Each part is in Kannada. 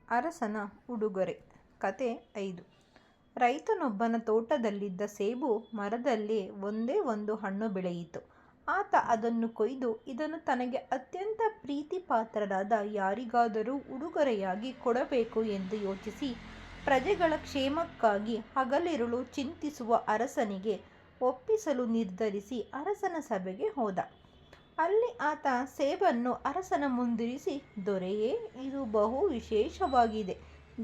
ಅರಸನ ಉಡುಗೊರೆ. ಕತೆ 5. ರೈತನೊಬ್ಬನ ತೋಟದಲ್ಲಿದ್ದ ಸೇಬು ಮರದಲ್ಲಿ ಒಂದೇ ಒಂದು ಹಣ್ಣು ಬೆಳೆಯಿತು. ಆತ ಅದನ್ನು ಕೊಯ್ದು ಇದನ್ನು ತನಗೆ ಅತ್ಯಂತ ಪ್ರೀತಿಪಾತ್ರರಾದ ಯಾರಿಗಾದರೂ ಉಡುಗೊರೆಯಾಗಿ ಕೊಡಬೇಕು ಎಂದು ಯೋಚಿಸಿ, ಪ್ರಜೆಗಳ ಕ್ಷೇಮಕ್ಕಾಗಿ ಹಗಲಿರುಳು ಚಿಂತಿಸುವ ಅರಸನಿಗೆ ಒಪ್ಪಿಸಲು ನಿರ್ಧರಿಸಿ ಅರಸನ ಸಭೆಗೆ ಹೋದ. ಅಲ್ಲಿ ಆತ ಸೇಬನ್ನು ಅರಸನ ಮುಂದಿರಿಸಿ, ದೊರೆಯೇ, ಇದು ಬಹು ವಿಶೇಷವಾಗಿದೆ.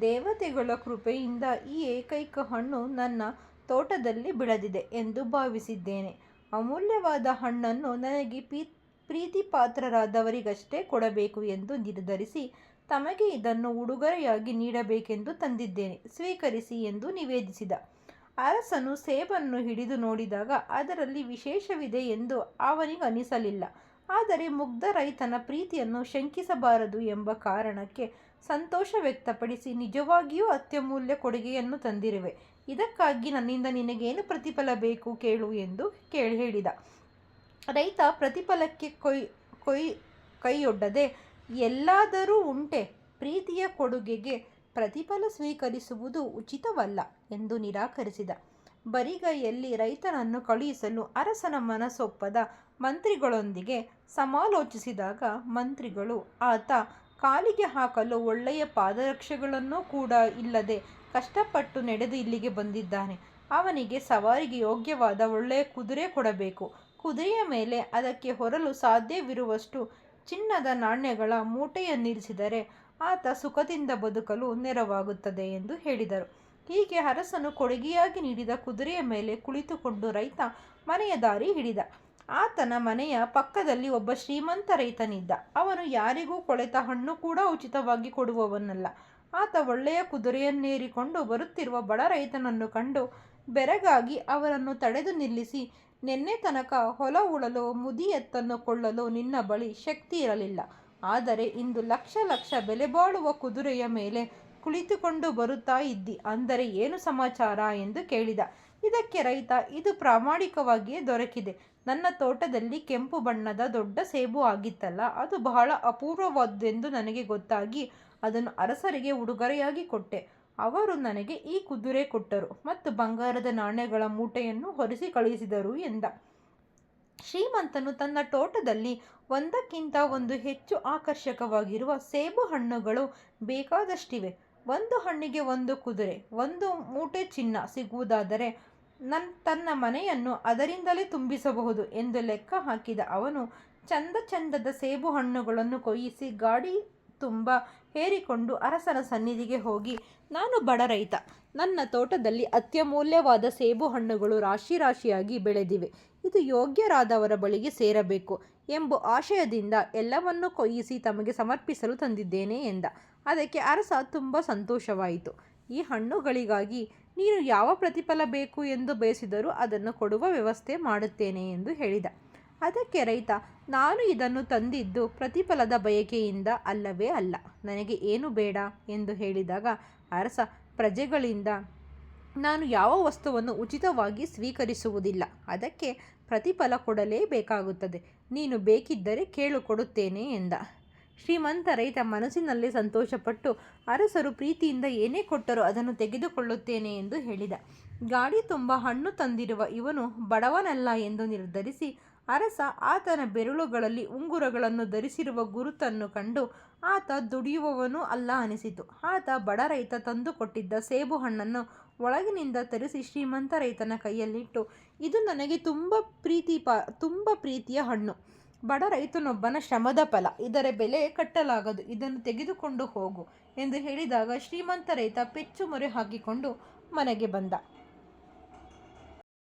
ದೇವತೆಗಳ ಕೃಪೆಯಿಂದ ಈ ಏಕೈಕ ಹಣ್ಣು ನನ್ನ ತೋಟದಲ್ಲಿ ಬೆಳೆದಿದೆ ಎಂದು ಭಾವಿಸಿದ್ದೇನೆ. ಅಮೂಲ್ಯವಾದ ಹಣ್ಣನ್ನು ನನಗೆ ಪ್ರೀತಿಪಾತ್ರರಾದವರಿಗಷ್ಟೇ ಕೊಡಬೇಕು ಎಂದು ನಿರ್ಧರಿಸಿ, ತಮಗೆ ಇದನ್ನು ಉಡುಗೊರೆಯಾಗಿ ನೀಡಬೇಕೆಂದು ತಂದಿದ್ದೇನೆ, ಸ್ವೀಕರಿಸಿ ಎಂದು ನಿವೇದಿಸಿದ. ಅರಸನು ಸೇಬನ್ನು ಹಿಡಿದು ನೋಡಿದಾಗ ಅದರಲ್ಲಿ ವಿಶೇಷವಿದೆ ಎಂದು ಅವನಿಗನಿಸಲಿಲ್ಲ. ಆದರೆ ಮುಗ್ಧ ರೈತನ ಪ್ರೀತಿಯನ್ನು ಶಂಕಿಸಬಾರದು ಎಂಬ ಕಾರಣಕ್ಕೆ ಸಂತೋಷ ವ್ಯಕ್ತಪಡಿಸಿ, ನಿಜವಾಗಿಯೂ ಅತ್ಯಮೂಲ್ಯ ಕೊಡುಗೆಯನ್ನು ತಂದಿರುವೆ. ಇದಕ್ಕಾಗಿ ನನ್ನಿಂದ ನಿನಗೇನು ಪ್ರತಿಫಲ ಬೇಕು ಕೇಳು ಎಂದು ಹೇಳಿದ. ರೈತ ಪ್ರತಿಫಲಕ್ಕೆ ಕೈಯೊಡ್ಡದೆ, ಎಲ್ಲಾದರೂ ಉಂಟೆ, ಪ್ರೀತಿಯ ಕೊಡುಗೆಗೆ ಪ್ರತಿಫಲ ಸ್ವೀಕರಿಸುವುದು ಉಚಿತವಲ್ಲ ಎಂದು ನಿರಾಕರಿಸಿದ. ಬರಿಗೈಯಲ್ಲಿ ರೈತನನ್ನು ಕಳುಹಿಸಲು ಅರಸನ ಮನಸ್ಸೊಪ್ಪದ ಮಂತ್ರಿಗಳೊಂದಿಗೆ ಸಮಾಲೋಚಿಸಿದಾಗ, ಮಂತ್ರಿಗಳು ಆತ ಕಾಲಿಗೆ ಹಾಕಲು ಒಳ್ಳೆಯ ಪಾದರಕ್ಷೆಗಳನ್ನೂ ಕೂಡ ಇಲ್ಲದೆ ಕಷ್ಟಪಟ್ಟು ನಡೆದು ಇಲ್ಲಿಗೆ ಬಂದಿದ್ದಾನೆ. ಅವನಿಗೆ ಸವಾರಿಗೆ ಯೋಗ್ಯವಾದ ಒಳ್ಳೆಯ ಕುದುರೆ ಕೊಡಬೇಕು. ಕುದುರೆಯ ಮೇಲೆ ಅದಕ್ಕೆ ಹೊರಲು ಸಾಧ್ಯವಿರುವಷ್ಟು ಚಿನ್ನದ ನಾಣ್ಯಗಳ ಮೂಟೆಯನ್ನಿರಿಸಿದರೆ ಆತ ಸುಖದಿಂದ ಬದುಕಲು ನೆರವಾಗುತ್ತದೆ ಎಂದು ಹೇಳಿದರು. ಹೀಗೆ ಅರಸನು ಕೊಡುಗೆಯಾಗಿ ನೀಡಿದ ಕುದುರೆಯ ಮೇಲೆ ಕುಳಿತುಕೊಂಡು ರೈತ ಮನೆಯ ದಾರಿ ಹಿಡಿದ. ಆತನ ಮನೆಯ ಪಕ್ಕದಲ್ಲಿ ಒಬ್ಬ ಶ್ರೀಮಂತ ರೈತನಿದ್ದ. ಅವನು ಯಾರಿಗೂ ಕೊಳೆತ ಹಣ್ಣು ಕೂಡ ಉಚಿತವಾಗಿ ಕೊಡುವವನಲ್ಲ. ಆತ ಒಳ್ಳೆಯ ಕುದುರೆಯನ್ನೇರಿಕೊಂಡು ಬರುತ್ತಿರುವ ಬಡ ರೈತನನ್ನು ಕಂಡು ಬೆರಗಾಗಿ ಅವರನ್ನು ತಡೆದು ನಿಲ್ಲಿಸಿ, ನಿನ್ನೆ ತನಕ ಹೊಲ ಉಳಲು ಮುದಿ ಎತ್ತನ್ನು ಕೊಳ್ಳಲು ನಿನ್ನ ಬಳಿ ಶಕ್ತಿ ಇರಲಿಲ್ಲ. ಆದರೆ ಇಂದು ಲಕ್ಷ ಲಕ್ಷ ಬೆಲೆ ಬಾಳುವ ಕುದುರೆಯ ಮೇಲೆ ಕುಳಿತುಕೊಂಡು ಬರುತ್ತಾ ಇದ್ದಿ, ಅಂದರೆ ಏನು ಸಮಾಚಾರ ಎಂದು ಕೇಳಿದ. ಇದಕ್ಕೆ ರೈತ, ಇದು ಪ್ರಾಮಾಣಿಕವಾಗಿಯೇ ದೊರಕಿದೆ. ನನ್ನ ತೋಟದಲ್ಲಿ ಕೆಂಪು ಬಣ್ಣದ ದೊಡ್ಡ ಸೇಬು ಆಗಿತ್ತಲ್ಲ, ಅದು ಬಹಳ ಅಪೂರ್ವವಾದುದೆಂದು ನನಗೆ ಗೊತ್ತಾಗಿ ಅದನ್ನು ಅರಸರಿಗೆ ಉಡುಗೊರೆಯಾಗಿ ಕೊಟ್ಟೆ. ಅವರು ನನಗೆ ಈ ಕುದುರೆ ಕೊಟ್ಟರು ಮತ್ತು ಬಂಗಾರದ ನಾಣ್ಯಗಳ ಮೂಟೆಯನ್ನು ಹೊರಿಸಿ ಕಳುಹಿಸಿದರು ಎಂದ. ಶ್ರೀಮಂತನು ತನ್ನ ತೋಟದಲ್ಲಿ ಒಂದಕ್ಕಿಂತ ಒಂದು ಹೆಚ್ಚು ಆಕರ್ಷಕವಾಗಿರುವ ಸೇಬು ಹಣ್ಣುಗಳು ಬೇಕಾದಷ್ಟಿವೆ. ಒಂದು ಹಣ್ಣಿಗೆ ಒಂದು ಕುದುರೆ, ಒಂದು ಮೂಟೆ ಚಿನ್ನ ಸಿಗುವುದಾದರೆ ತನ್ನ ಮನೆಯನ್ನು ಅದರಿಂದಲೇ ತುಂಬಿಸಬಹುದು ಎಂದು ಲೆಕ್ಕ ಹಾಕಿದ ಅವನು ಚಂದದ ಸೇಬು ಹಣ್ಣುಗಳನ್ನು ಕೊಯ್ಯಿಸಿ ಗಾಡಿ ತುಂಬ ಹೇರಿಕೊಂಡು ಅರಸನ ಸನ್ನಿಧಿಗೆ ಹೋಗಿ, ನಾನು ಬಡ ರೈತ, ನನ್ನ ತೋಟದಲ್ಲಿ ಅತ್ಯಮೂಲ್ಯವಾದ ಸೇಬು ಹಣ್ಣುಗಳು ರಾಶಿ ರಾಶಿಯಾಗಿ ಬೆಳೆದಿವೆ. ಇದು ಯೋಗ್ಯರಾದವರ ಬಳಿಗೆ ಸೇರಬೇಕು ಎಂಬ ಆಶಯದಿಂದ ಎಲ್ಲವನ್ನೂ ಕೊಯ್ಯಿಸಿ ತಮಗೆ ಸಮರ್ಪಿಸಲು ತಂದಿದ್ದೇನೆ ಎಂದ. ಅದಕ್ಕೆ ಅರಸ ತುಂಬ ಸಂತೋಷವಾಯಿತು. ಈ ಹಣ್ಣುಗಳಿಗಾಗಿ ನೀನು ಯಾವ ಪ್ರತಿಫಲ ಬೇಕು ಎಂದು ಬಯಸಿದರೂ ಅದನ್ನು ಕೊಡುವ ವ್ಯವಸ್ಥೆ ಮಾಡುತ್ತೇನೆ ಎಂದು ಹೇಳಿದ. ಅದಕ್ಕೆ ರೈತ, ನಾನು ಇದನ್ನು ತಂದಿದ್ದು ಪ್ರತಿಫಲದ ಬಯಕೆಯಿಂದ ಅಲ್ಲವೇ ಅಲ್ಲ, ನನಗೆ ಏನು ಬೇಡ ಎಂದು ಹೇಳಿದಾಗ ಅರಸ, ಪ್ರಜೆಗಳಿಂದ ನಾನು ಯಾವ ವಸ್ತುವನ್ನು ಉಚಿತವಾಗಿ ಸ್ವೀಕರಿಸುವುದಿಲ್ಲ, ಅದಕ್ಕೆ ಪ್ರತಿಫಲ ಕೊಡಲೇಬೇಕಾಗುತ್ತದೆ. ನೀನು ಬೇಕಿದ್ದರೆ ಕೇಳು, ಕೊಡುತ್ತೇನೆ ಎಂದ. ಶ್ರೀಮಂತ ರೈತ ಮನಸ್ಸಿನಲ್ಲಿ ಸಂತೋಷಪಟ್ಟು, ಅರಸರು ಪ್ರೀತಿಯಿಂದ ಏನೇ ಕೊಟ್ಟರೂ ಅದನ್ನು ತೆಗೆದುಕೊಳ್ಳುತ್ತೇನೆ ಎಂದು ಹೇಳಿದ. ಗಾಡಿ ತುಂಬ ಹಣ್ಣು ತಂದಿರುವ ಇವನು ಬಡವನಲ್ಲ ಎಂದು ನಿರ್ಧರಿಸಿ ಅರಸ ಆತನ ಬೆರಳುಗಳಲ್ಲಿ ಉಂಗುರಗಳನ್ನು ಧರಿಸಿರುವ ಗುರುತನ್ನು ಕಂಡು ಆತ ದುಡಿಯುವವನೂ ಅಲ್ಲ ಅನಿಸಿತು. ಆತ ಬಡ ರೈತ ತಂದು ಕೊಟ್ಟಿದ್ದ ಸೇಬು ಹಣ್ಣನ್ನು ಒಳಗಿನಿಂದ ತರಿಸಿ ಶ್ರೀಮಂತ ರೈತನ ಕೈಯಲ್ಲಿಟ್ಟು, ಇದು ನನಗೆ ತುಂಬ ಪ್ರೀತಿಯ ಹಣ್ಣು, ಬಡ ರೈತನೊಬ್ಬನ ಶ್ರಮದ ಫಲ, ಇದರ ಬೆಲೆ ಕಟ್ಟಲಾಗದು, ಇದನ್ನು ತೆಗೆದುಕೊಂಡು ಹೋಗು ಎಂದು ಹೇಳಿದಾಗ ಶ್ರೀಮಂತ ರೈತ ಪೆಚ್ಚು ಮೊರೆ ಹಾಕಿಕೊಂಡು ಮನೆಗೆ ಬಂದ.